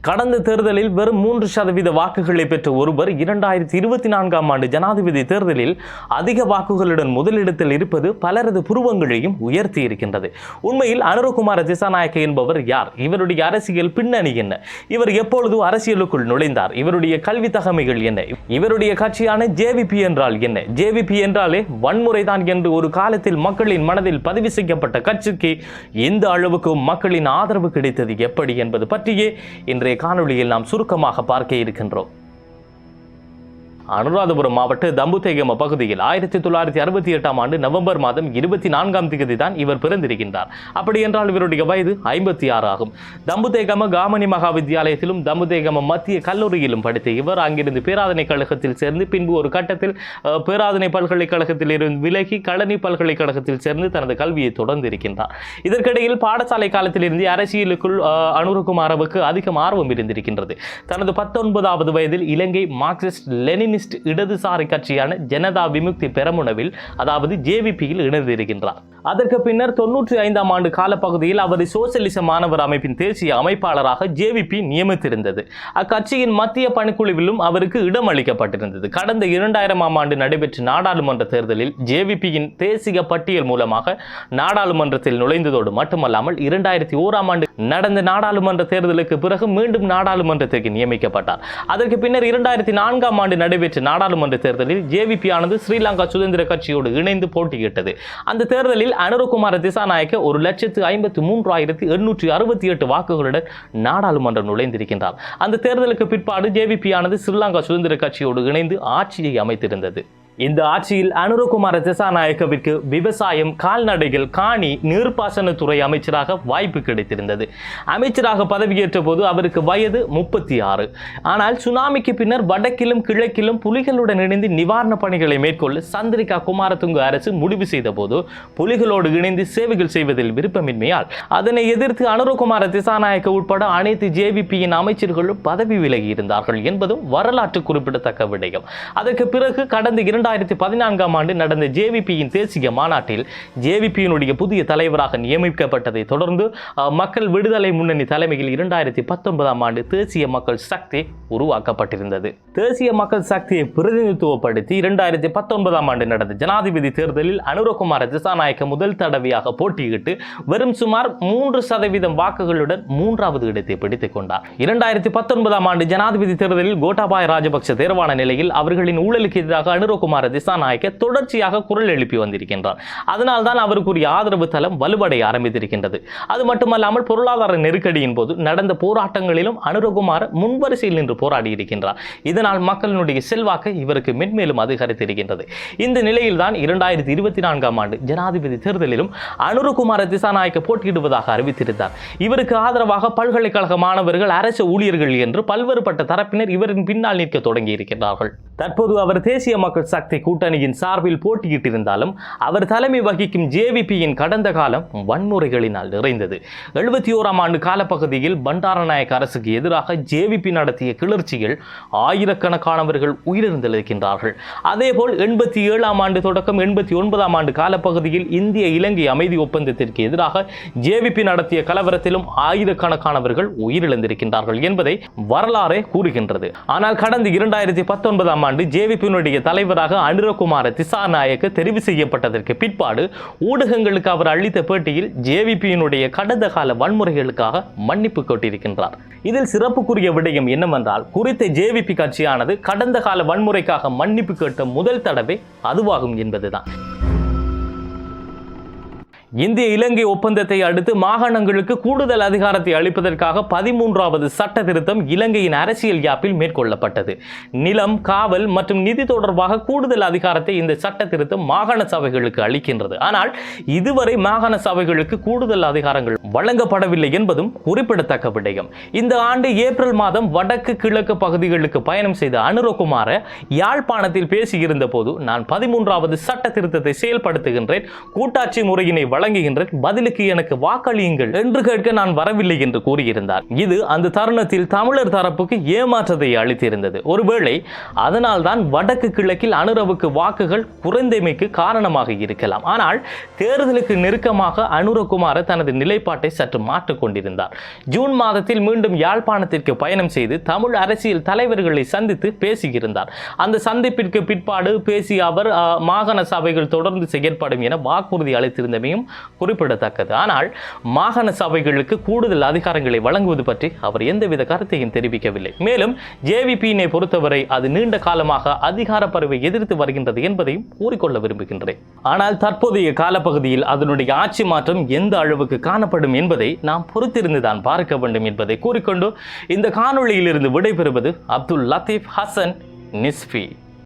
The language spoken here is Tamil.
கடந்த தேர்தலில் வெறும் 3% வாக்குகளை பெற்ற ஒருவர் 2024ஆம் ஆண்டு ஜனாதிபதி தேர்தலில் அதிக வாக்குகளுடன் முதலிடத்தில் இருப்பது பலரது புருவங்களையும் உயர்த்தி இருக்கின்றது. உண்மையில் அனுரகுமார திசாநாயக்க என்பவர் யார்? இவருடைய அரசியல் பின்னணி என்ன? இவர் எப்பொழுது அரசியலுக்குள் நுழைந்தார்? இவருடைய கல்வி தகமைகள் என்ன? இவருடைய கட்சியான ஜேவிபி என்றால் என்ன? ஜேவிபி என்றாலே வன்முறைதான் என்று ஒரு காலத்தில் மக்களின் மனதில் பதிவு செய்யப்பட்ட கட்சிக்கு இந்த அளவுக்கு மக்களின் ஆதரவு கிடைத்தது எப்படி என்பது பற்றியே இன்றைய காணொளியில் நாம் சுருக்கமாக பார்க்க இருக்கின்றோம். அனுராதபுரம் மாவட்ட தம்புதேகம பகுதியில் 1968ஆம் ஆண்டு நவம்பர் மாதம் 24ஆம் தேதி தான் இவர் பிறந்திருக்கின்றார். அப்படி என்றால் இவருடைய வயது 56 ஆகும். தம்புதேகம காமனி மகா வித்தியாலயத்திலும் தம்புதேகம மத்திய கல்லூரியிலும் படித்த இவர் அங்கிருந்து பேராதனை கழகத்தில் சேர்ந்து பின்பு ஒரு கட்டத்தில் பேராதனை பல்கலைக்கழகத்தில் இருந்து விலகி களனி பல்கலைக்கழகத்தில் சேர்ந்து தனது கல்வியை தொடர்ந்து இருக்கின்றார். இதற்கிடையில் பாடசாலை காலத்திலிருந்து அரசியலுக்குள் அனுரகுமாரவுக்கு அதிகம் ஆர்வம் இருந்திருக்கின்றது. தனது 19வது வயதில் இலங்கை மார்க்சிஸ்ட் லெனினிஸ்ட் இடதுசாரி கட்சியான ஜனதா விமுக்தி பெரமுனவில் அதாவது ஜேவிபியில் இணைந்திருக்கின்றார். அதற்கு பின்னர் 95ஆம் ஆண்டு காலப்பகுதியில் அவர் சோசியலிச மாணவர் அமைப்பின் தேசிய அமைப்பாளராக ஜேவிபி நியமித்திருந்தது. அக்கட்சியின் மத்திய பணிக்குழுவிலும் அவருக்கு இடம் அளிக்கப்பட்டிருந்தது. கடந்த 2000ஆம் ஆண்டு நடைபெற்ற நாடாளுமன்ற தேர்தலில் ஜேவிபியின் தேசிய பட்டியல் மூலமாக நாடாளுமன்றத்தில் நுழைந்ததோடு மட்டுமல்லாமல் 2001ஆம் ஆண்டு நடந்த நாடாளுமன்ற தேர்தலுக்கு பிறகு மீண்டும் நாடாளுமன்றத்திற்கு நியமிக்கப்பட்டார். அதற்கு பின்னர் 2004ஆம் ஆண்டு நடைபெற்ற நாடாளுமன்ற தேர்தலில் ஜேவிபி ஆனது ஸ்ரீலங்கா சுதந்திர கட்சியோடு இணைந்து போட்டியிட்டது. அந்த தேர்தலில் அனுரகுமார திசாநாயக்க 1,53,868 வாக்குகளுடன் நாடாளுமன்றம் நுழைந்திருக்கின்றார். அந்த தேர்தலுக்கு பிற்பாடு ஜேவிபி ஆனது ஸ்ரீலங்கா சுதந்திர கட்சியோடு இணைந்து ஆட்சியை அமைத்திருந்தது. இந்த ஆட்சியில் அனுரகுமார திசாநாயக்கவிற்கு விவசாயம், கால்நடைகள், காணி, நீர்ப்பாசனத்துறை அமைச்சராக வாய்ப்பு கிடைத்திருந்தது. அமைச்சராக பதவியேற்ற போது அவருக்கு வயது 36. ஆனால் சுனாமிக்கு பின்னர் வடக்கிலும் கிழக்கிலும் புலிகளுடன் இணைந்து நிவாரண பணிகளை மேற்கொள்ள சந்திரிகா குமாரதுங்க அரசு முடிவு செய்த போது புலிகளோடு இணைந்து சேவைகள் செய்வதில் விருப்பமின்மையால் அதனை எதிர்த்து அனுரகுமார திசாநாயக்க உட்பட அனைத்து ஜேவிபியின் அமைச்சர்களும் பதவி விலகி இருந்தார்கள் என்பதும் வரலாற்று குறிப்பிடத்தக்க விடயம். அதற்கு பிறகு கடந்த 2014ஆம் ஆண்டு நடந்த ஜேவிபியின் தேசிய மாநாட்டில் ஜேவிபியினுடைய புதிய தலைவராக நியமிக்கப்பட்டதை தொடர்ந்து மக்கள் விடுதலை முன்னணி தலைமையில் 2019ஆம் ஆண்டு தேசிய மக்கள் சக்தி உருவாக்கப்பட்டிருந்தது. தேசிய மக்கள் சக்தியை பிரதிநிதித்துவப்படுத்தி 2019ஆம் ஆண்டு நடந்த ஜனாதிபதி தேர்தலில் அனுரகுமார திசாநாயக்க முதல் தடவையாக போட்டியிட்டு வெறும் சுமார் 3% வாக்குகளுடன் 3வது இடத்தை பிடித்துக் கொண்டார். 2019ஆம் ஆண்டு ஜனாதிபதி தேர்தலில் கோட்டாபாய ராஜபக்ஷ தேர்வான நிலையில் அவர்களின் ஊழலுக்கு எதிராக அனுரகுமார திசாநாயக்க தொடர்ச்சியாக குரல் எழுப்பி வந்திருக்கின்றார். அதனால் தான் அவருக்குரிய ஆதரவு தளம் வலுவடைய ஆரம்பித்திருக்கின்றது. அது மட்டுமல்லாமல் பொருளாதார நெருக்கடியின் போது நடந்த போராட்டங்களிலும் அனுரகுமார முன்வரிசையில் நின்று போராடி இருக்கின்றார். இதனால் மக்களினுடைய செல்வாக்கு இவருக்கு மென்மேலும் அதிகரித்திருக்கின்றது. இந்த நிலையில் தான் 2024ஆம் ஆண்டு ஜனாதிபதி தேர்தலிலும் அனுரகுமார திசாநாயக்க போட்டியிடுவதாக அறிவித்திருந்தார். இவருக்கு ஆதரவாக பல்கலைக்கழக மாணவர்கள், அரசு ஊழியர்கள் என்று பல்வேறுபட்ட தரப்பினர் இவரின் பின்னால் நிற்க தொடங்கி இருக்கின்றார்கள். தற்போது அவர் தேசிய மக்கள் சக்தி கூட்டணியின் சார்பில் போட்டியிட்டிருந்தாலும் அவர் தலைமை வகிக்கும் ஜேவிபியின் கடந்த காலம் வன்முறைகளினால் நிறைந்தது. 71ஆம் ஆண்டு காலப்பகுதியில் பண்டாரநாயக்க அரசுக்கு எதிராக ஜேவிபி நடத்திய கிளர்ச்சியில் ஆயிரக்கணக்கானவர்கள் உயிரிழந்திருக்கின்றார்கள். அதேபோல் 87ஆம் ஆண்டு தொடக்கம் 89ஆம் ஆண்டு காலப்பகுதியில் இந்திய இலங்கை அமைதி ஒப்பந்தத்திற்கு எதிராக ஜேவிபி நடத்திய கலவரத்திலும் ஆயிரக்கணக்கானவர்கள் உயிரிழந்திருக்கின்றார்கள் என்பதை வரலாறே கூறுகின்றது. ஆனால் கடந்த 2019ஆம் ஆண்டு ஜேவிபியினுடைய தலைவராக அனுரகுமார திசாநாயக்க தெரிவு செய்யப்பட்டதற்கு பிற்பாடு ஊடகங்களுக்கு அவர் அளித்த பேட்டியில் ஜேவிபியினுடைய கடந்த கால வன்முறைகளுக்காக மன்னிப்பு கோட்டியிருக்கின்றார். இதில் சிறப்புக்குரிய விடயம் என்னவென்றால் குறித்த ஜேவிபி கட்சியானது கடந்த கால வன்முறைக்காக மன்னிப்பு கேட்ட முதல் தடவை அதுவாகும் என்பதுதான். இந்திய இலங்கை ஒப்பந்தத்தை அடுத்து மாகாணங்களுக்கு கூடுதல் அதிகாரத்தை அளிப்பதற்காக 13வது சட்ட திருத்தம் இலங்கையின் அரசியல் யாப்பில் மேற்கொள்ளப்பட்டது. நிலம், காவல் மற்றும் நிதி தொடர்பாக கூடுதல் அதிகாரத்தை இந்த சட்ட திருத்தம் மாகாண சபைகளுக்கு அளிக்கின்றது. ஆனால் இதுவரை மாகாண சபைகளுக்கு கூடுதல் அதிகாரங்கள் வழங்கப்படவில்லை என்பதும் குறிப்பிடத்தக்க விடயம். இந்த ஆண்டு ஏப்ரல் மாதம் வடக்கு கிழக்கு பகுதிகளுக்கு பயணம் செய்த அனுரகுமார யாழ்ப்பாணத்தில் பேசியிருந்த போது நான் 13வது சட்ட திருத்தத்தை செயல்படுத்துகின்றேன், கூட்டாட்சி முறையினை வழங்குகின்றேன், பதிலுக்கு எனக்கு வாக்களியுங்கள் என்று கேட்க நான் வரவில்லை என்று கூறியிருந்தார். இது அந்த தருணத்தில் தமிழர் தரப்புக்கு ஏமாற்றத்தை அளித்திருந்தது. ஒருவேளை அதனால் தான் வடக்கு கிழக்கில் அனுரவுக்கு வாக்குகள் குறைந்தமைக்கு காரணமாக இருக்கலாம். ஆனால் தேர்தலுக்கு நெருக்கமாக அனுரகுமார தனது நிலைப்பாட்டை சற்று மாற்றிக் கொண்டிருந்தார். ஜூன் மாதத்தில் மீண்டும் யாழ்ப்பாணத்திற்கு பயணம் செய்து தமிழ் அரசியல் தலைவர்களை சந்தித்து பேசியிருந்தார். அந்த சந்திப்பிற்கு பிற்பாடு பேசிய அவர் மாகாண சபைகள் தொடர்ந்து செயற்படும் என வாக்குறுதி அளித்திருந்தமையும் குறிப்பிடத்தக்கது. ஆனால் மாகாண சபைகளுக்கு கூடுதல் அதிகாரங்களை வழங்குவது பற்றி அவர் எந்தவித கருத்தையும் தெரிவிக்கவில்லை. மேலும் ஜேவிபியினை பொறுத்தவரை அது நீண்ட காலமாக அதிகார பருவை எதிர்த்து வருகின்றது என்பதையும் கூறிக்கொள்ள விரும்புகின்றேன். ஆனால் தற்போதைய காலப்பகுதியில் அதனுடைய ஆட்சி மாற்றம் எந்த அளவுக்கு காணப்படும் என்பதை நாம் பொறுத்திருந்துதான் பார்க்க வேண்டும் என்பதை கூறிக்கொண்டு இந்த காணொளியில் இருந்து விடைபெறுவது அப்துல் லத்தீப் ஹசன் நிஸ்ஃபி.